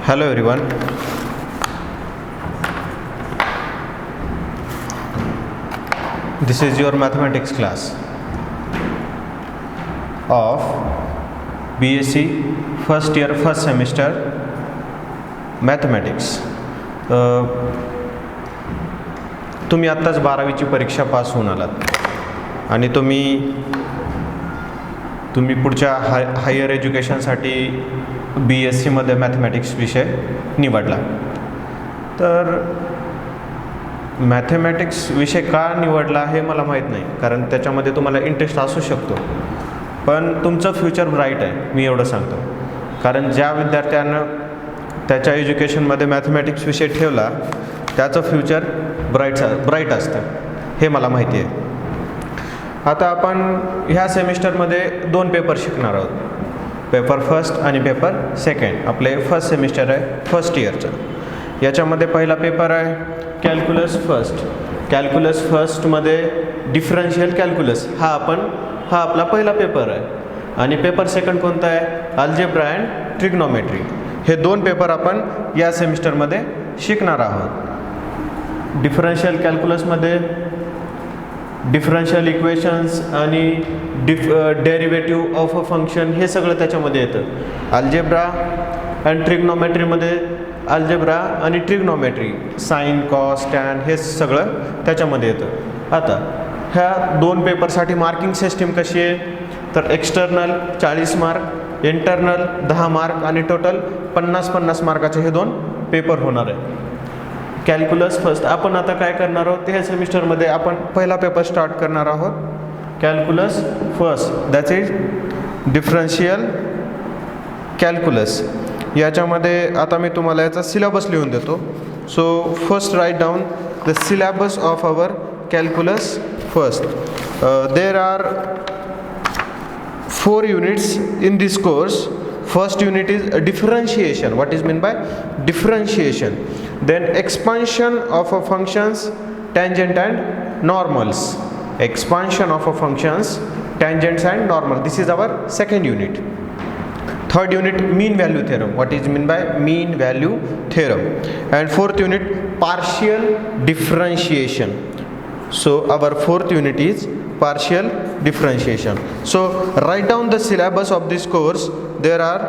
Hello everyone. This is your mathematics class of BSc first year first semester mathematics. तुम्ही आत्ताच 12वीची परीक्षा पास होऊन आलात आणि तुम्ही पुढच्या हायर एज्युकेशनसाठी BScमध्ये मॅथमॅटिक्स विषय निवडला. तर मॅथमॅटिक्स विषय का निवडला हे मला माहीत नाही, कारण त्याच्यामध्ये तुम्हाला इंटरेस्ट असू शकतो, पण तुमचं फ्युचर ब्राईट आहे, मी एवढं सांगतो. कारण ज्या विद्यार्थ्यानं त्याच्या एज्युकेशनमध्ये मॅथमॅटिक्स विषय ठेवला त्याचं फ्युचर ब्राईट असतं, हे मला माहिती आहे. आता आपण ह्या सेमिस्टरमध्ये 2 पेपर शिकणार आहोत, पेपर फर्स्ट आणि पेपर सेकंड. आपले फर्स्ट सेमिस्टर आहे फर्स्ट इयरचं. याच्यामध्ये पहिला पेपर आहे कॅल्क्युलस फर्स्ट. कॅल्क्युलस फर्स्टमध्ये डिफरन्शियल कॅल्क्युलस हा आपला पहिला पेपर आहे. आणि पेपर सेकंड कोणता आहे? Algebra and trigonometry. हे 2 पेपर आपण या सेमिस्टरमध्ये शिकणार आहोत. डिफरन्शियल कॅल्क्युलसमध्ये डिफरन्शियल इक्वेशन्स आणि डेरिव्हेटिव्ह ऑफ अ फंक्शन हे सगळं त्याच्यामध्ये येतं. अल्जेब्रा अँड ट्रिग्नोमेट्रीमध्ये अल्जेब्रा आणि ट्रिग्नोमेट्री, साइन कॉस टॅन हे सगळं त्याच्यामध्ये येतं. आता ह्या 2 पेपरसाठी मार्किंग सिस्टीम कशी आहे? तर एक्सटर्नल 40 मार्क, इंटरनल 10 मार्क आणि टोटल 50 मार्काचे हे 2 पेपर होणार आहे. कॅल्क्युलस फर्स्ट आपण आता काय करणार आहोत, ह्या सेमिस्टरमध्ये आपण पहिला पेपर स्टार्ट करणार आहोत calculus first, that is differential calculus. याच्यामध्ये आता मी तुम्हाला याचा सिलेबस लिहून देतो. So first write down the syllabus of our calculus first. There are 4 units in this course. First unit is differentiation. What is meant by differentiation? Then expansion of a functions, tangent and normals. Expansion of a functions, tangents and normal. This is our second unit. Third unit, mean value theorem. What is meant by mean value theorem? And fourth unit, partial differentiation. So our fourth unit is partial differentiation. So write down the syllabus of this course. There are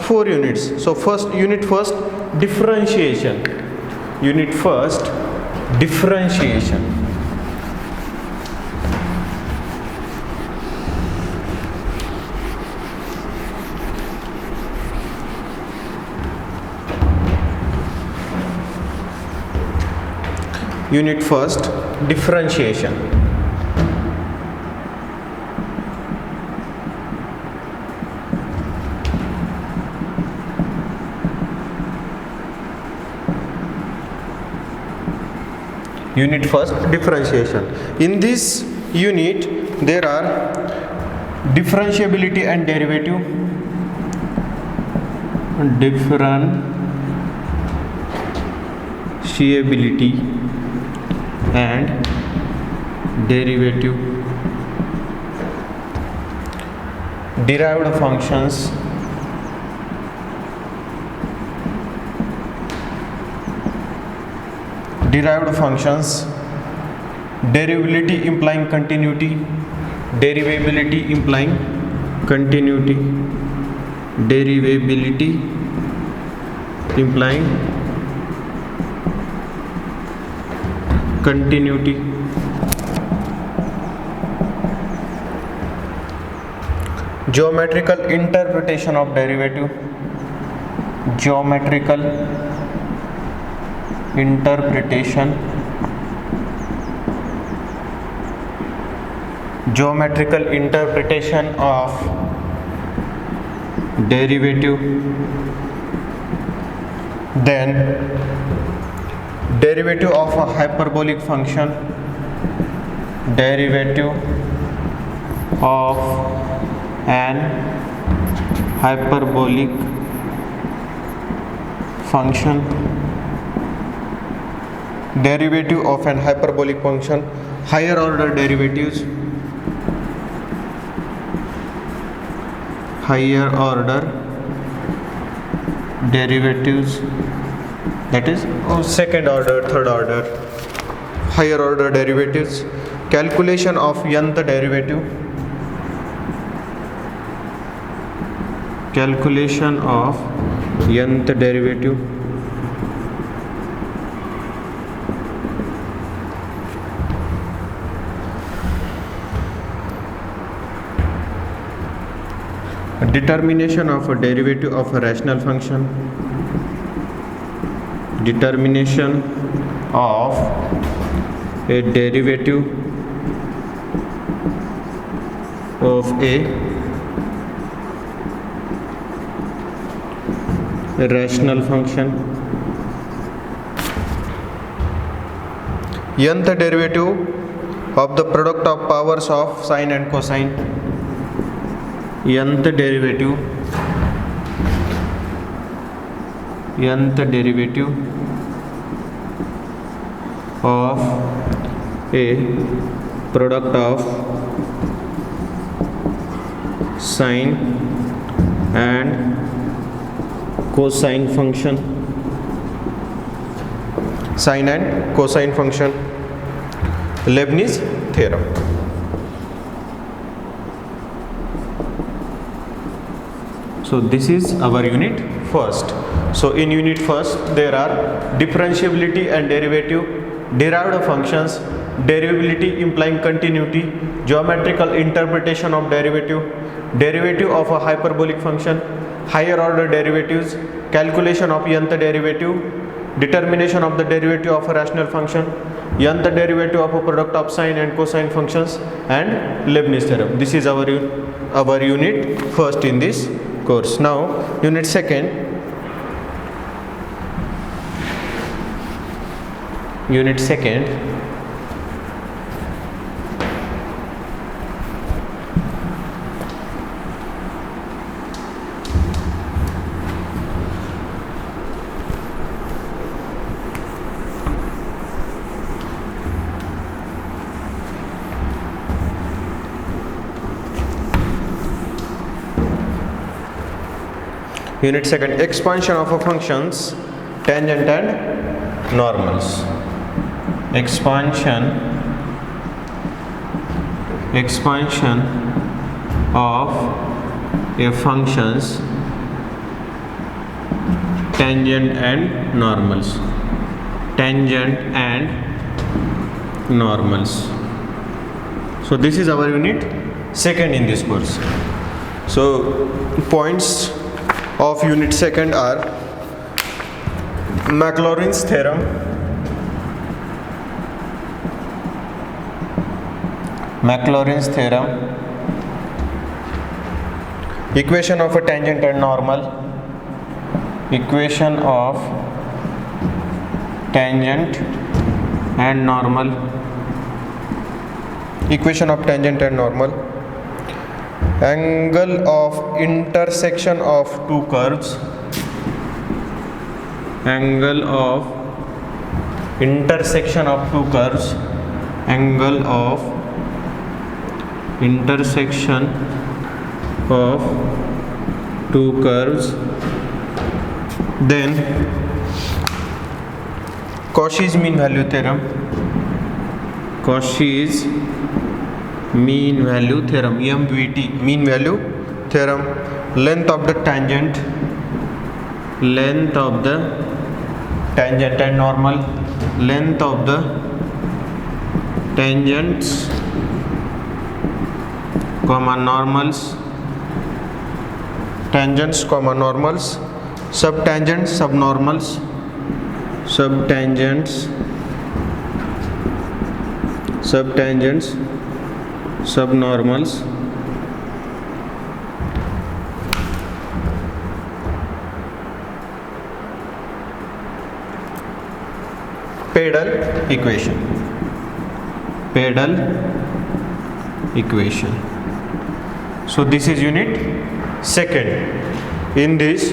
4 units. So unit first differentiation. Unit first differentiation. Unit first differentiation. Unit first differentiation. In this unit there are differentiability and derivative. Differentiability and derivative. Derived functions. Derived functions, derivability implying continuity, derivability implying continuity, derivability implying continuity. Geometrical interpretation of derivative. Geometrical interpretation of derivative. Then derivative of a hyperbolic function. Derivative of an hyperbolic function. Derivative of an hyperbolic function, higher order derivatives, higher order derivatives, that is second order, third order, higher order derivatives, calculation of nth derivative, calculation of nth derivative, determination of a derivative of a rational function, determination of a derivative of a rational function, nth derivative of the product of powers of sine and cosine, nth derivative of a product of sine and cosine function, sine and cosine function, Leibniz theorem. So this is our unit first. So in unit first there are differentiability and derivative, derived functions, derivability implying continuity, geometrical interpretation of derivative, derivative of a hyperbolic function, higher order derivatives, calculation of nth derivative, determination of the derivative of a rational function, nth derivative of a product of sine and cosine functions, and Leibniz theorem. This is our unit first in this course. Now unit second, expansion of a functions, tangent and normals, expansion of a functions, tangent and normals, So this is our unit second in this course. So points of unit second are Maclaurin's theorem, equation of a tangent and normal, equation of tangent and normal, angle of intersection of two curves, angle of intersection of two curves, then Cauchy's mean value theorem, MVT, mean value theorem, length of the tangent and normal, length of the tangents, normals, subtangents, subnormals, Padel equation. So this is unit second. In this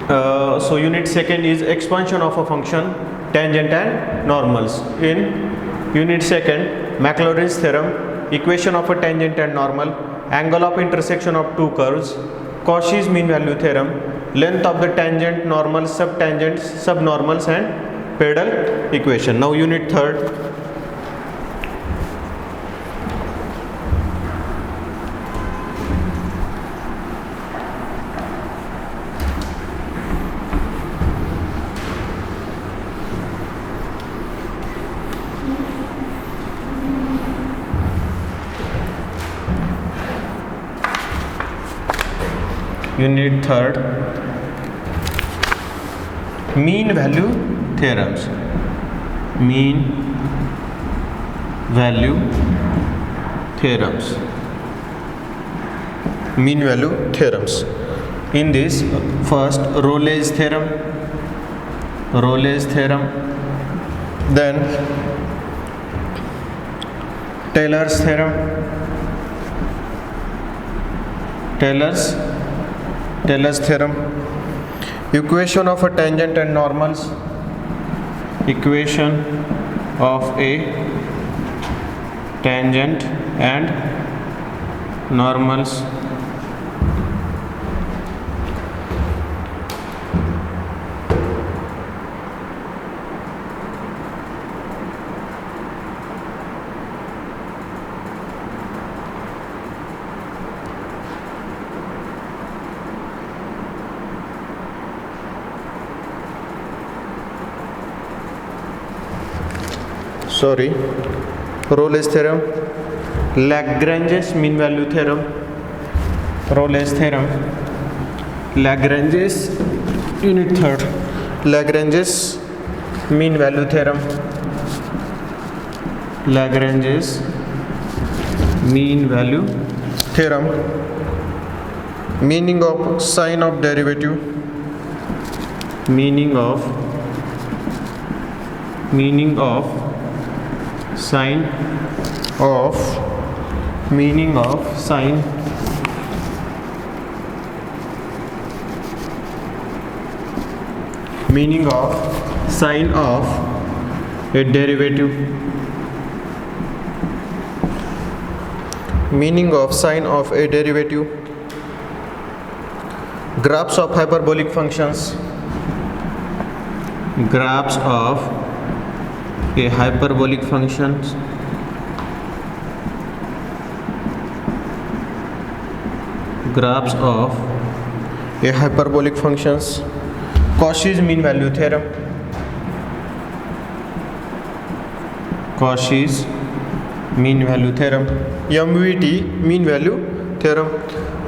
so unit second is expansion of a function, tangent and normals. In unit second, Maclaurin's theorem, equation of a tangent and normal, angle of intersection of two curves, Cauchy's mean value theorem, length of the tangent, normals, subtangents, subnormals and pedal equation. Now unit 3rd. Unit 3rd, mean value theorems. Mean value theorems. Mean value theorems. In this, first Rolle's theorem, then Taylor's theorem, Taylor's theorem, equation of a tangent and normals, equation of a tangent and normals, Rolle's theorem, Lagrange's mean value theorem, Rolle's theorem, Lagrange's unit 3rd, Lagrange's mean value theorem, Lagrange's mean value theorem, meaning of sign of derivative, meaning of sign of meaning of sign of a derivative, meaning of sign of a derivative, graphs of hyperbolic functions, graphs of a hyperbolic functions, graphs of a hyperbolic functions, Cauchy's mean value theorem, Cauchy's mean value theorem, MVT mean value theorem,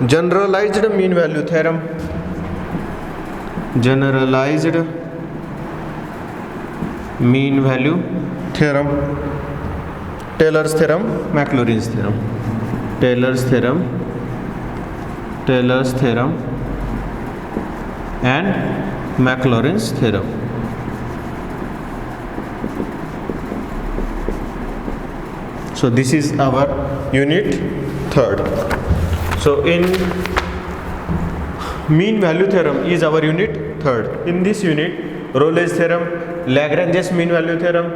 generalized mean value theorem, generalized mean value theorem, Taylor's theorem, Maclaurin's theorem, Taylor's theorem and Maclaurin's theorem. So this is our unit 3rd. So in mean value theorem is our unit 3rd. In this unit, Rolle's theorem, Lagrange's mean value theorem,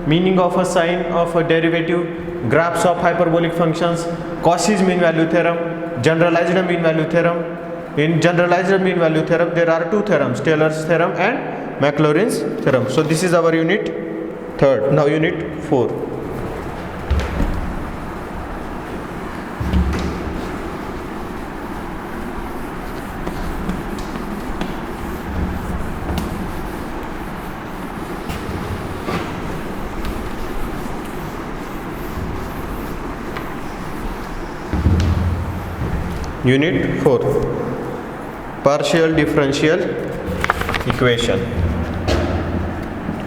meaning of a sign of a derivative, graphs of hyperbolic functions, Cauchy's mean value theorem, generalized mean value theorem. In generalized mean value theorem, there are two theorems, Taylor's theorem and Maclaurin's theorem. So this is our unit 3rd. Now unit 4. Unit 4, partial differential equation.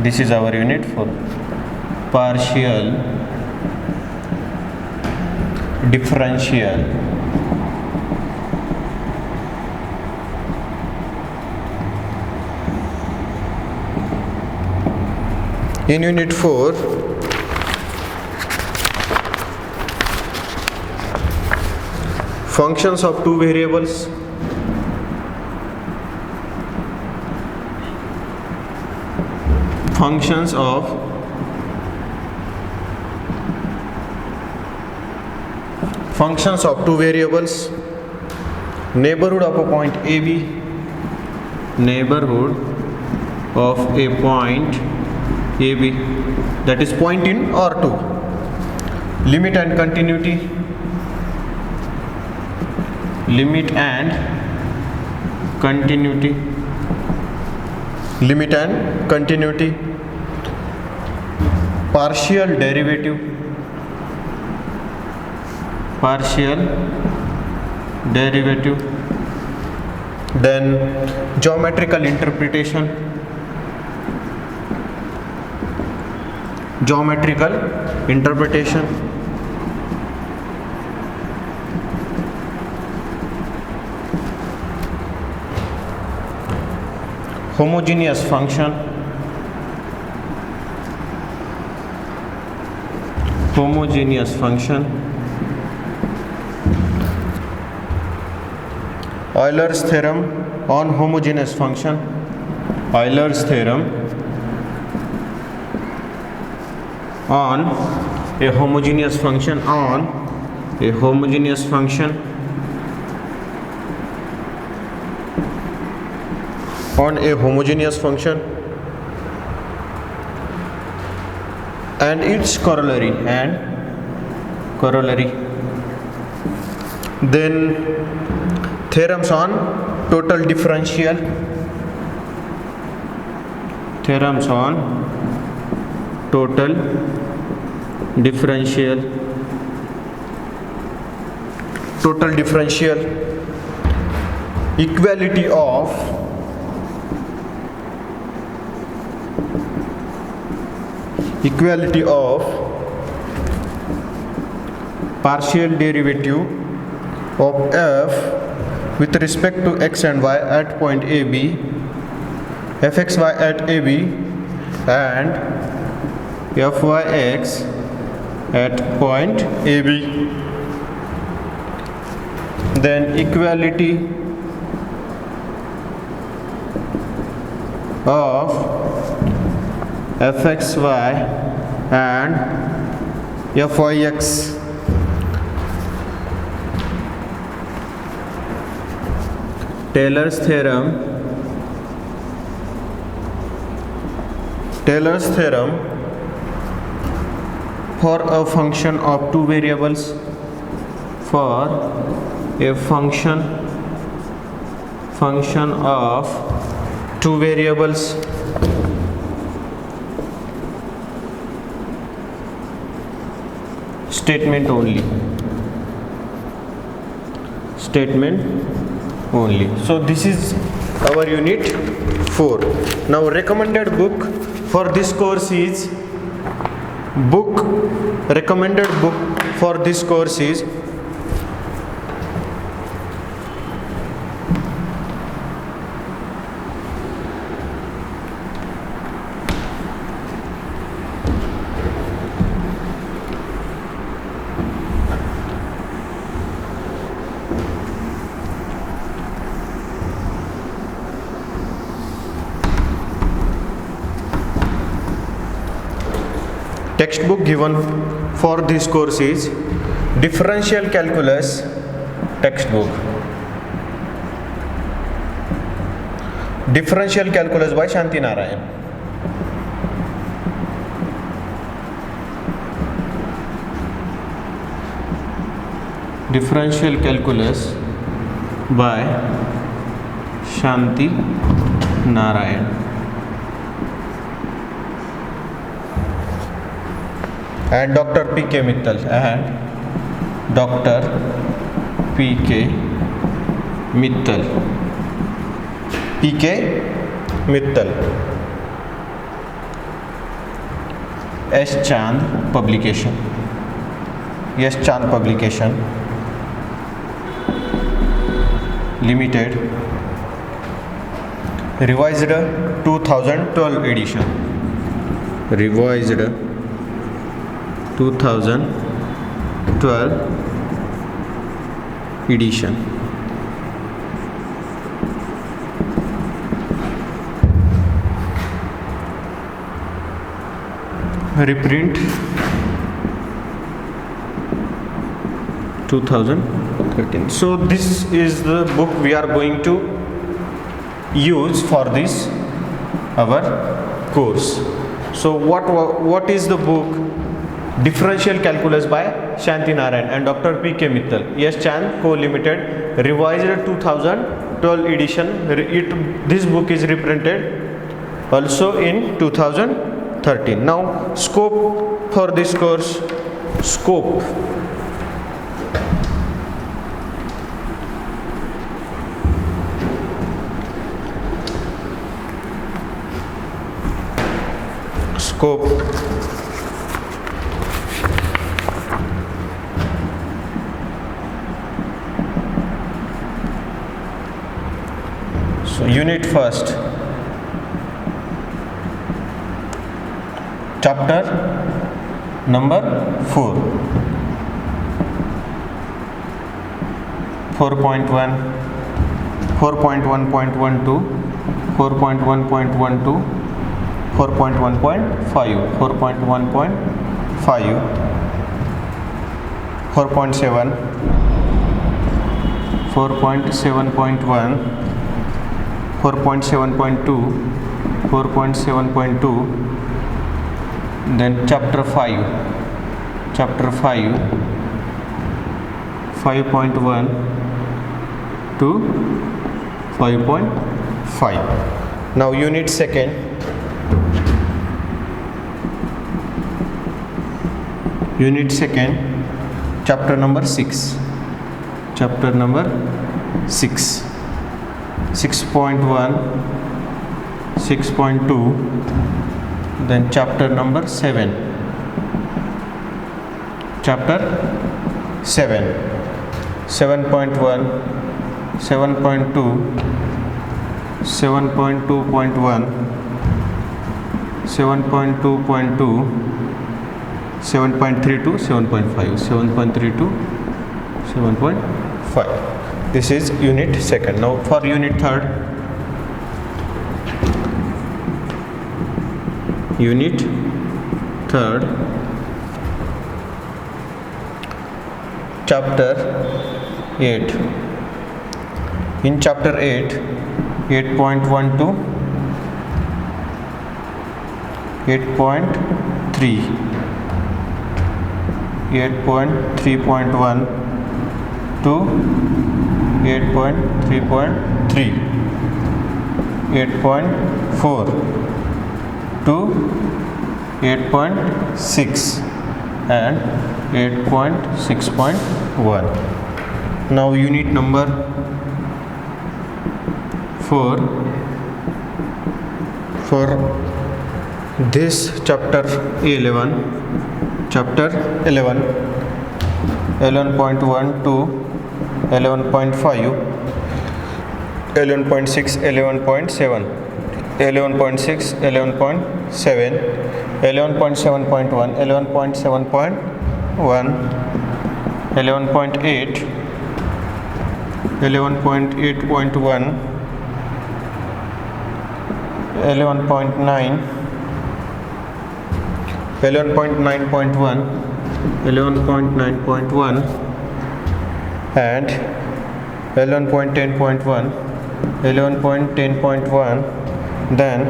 This is our unit 4, partial differential in unit 4. Functions of two variables, functions of two variables, neighborhood of a point AB, neighborhood of a point AB, that is point in R2. Limit and continuity. Limit and continuity. Limit and continuity. Partial derivative. Partial derivative. Then geometrical interpretation. Geometrical interpretation. Homogeneous function. Homogeneous function. Euler's theorem on homogeneous function. Euler's theorem on a homogeneous function. On a homogeneous function. On a homogeneous function. And its corollary. And corollary. Then theorems on total differential. Theorems on total differential. Total differential. Equality of partial derivative of f with respect to x and y at point AB, fxy at AB and fyx at point AB. Then equality of fxy and fyx. Taylor's theorem. Taylor's theorem for a function of two variables. For a function of two variables. Statement only. Statement only. So this is our unit 4. Now recommended book for this course is recommended book for this course is textbook given for this course is Differential Calculus textbook. Differential Calculus by Shanti Narayan. Differential Calculus by Shanti Narayan. And Dr. P.K. Mittal. And Dr. P.K. Mittal. P.K. Mittal. S. Chand publication. S. Chand publication Limited. Revised 2012 edition. Revised 2012 edition. Reprint 2013. So this is the book we are going to use for this our course. So what is the book? Differential Calculus by Shanti Narayan and Dr. P.K. Mittal, Yes Chan Co Limited, revised 2012 edition. This book is reprinted also in 2013. Now scope for this course. Scope. So unit first, chapter number 4, 4.1, 4.1.12, 4.1.12, 4.1.5, 4.1.5, 4.7, 4.7.1, 4.7.2, 4.7.2, then chapter 5, 5.1 to 5.5. Now unit second, chapter number 6, 6.1, 6.2, then chapter number 7, 7.1, 7.2, 7.2.1, 7.2.2, 7.3 to 7.5, 7.3 to 7.5. This is unit second. Now for unit third, chapter 8. In chapter 8, 8.12, 8.3, 8.3.1 to 8.3.3, 8.4 to 8.6 and 8.6.1. Now unit number 4, for this chapter 11, 11.1 to 11.5, 11.6, 11.7, 11.6, 11.7, 11.7.1, 11.7.1, 11.8, 11.8.1, 11.9, 11.9.1, 11.9.1 and 11.10.1, 11.10.1, then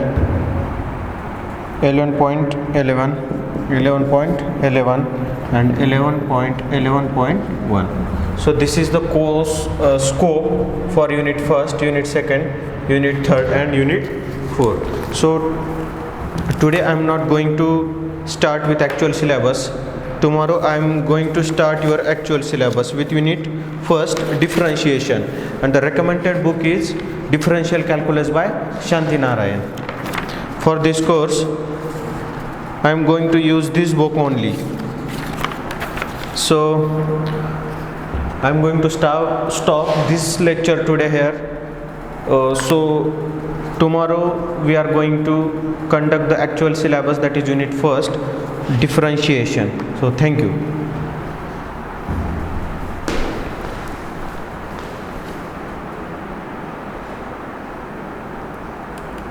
11.11, 11.11 and 11.11.1. So this is the course scope for unit first, unit second, unit third and unit 4. So today I am not going to start with actual syllabus. Tomorrow I am going to start your actual syllabus with unit first, differentiation, and the recommended book is Differential Calculus by Shanti Narayan. For this course I am going to use this book only. So I am going to stop this lecture today here. So tomorrow we are going to conduct the actual syllabus, that is unit first, differentiation. So thank you.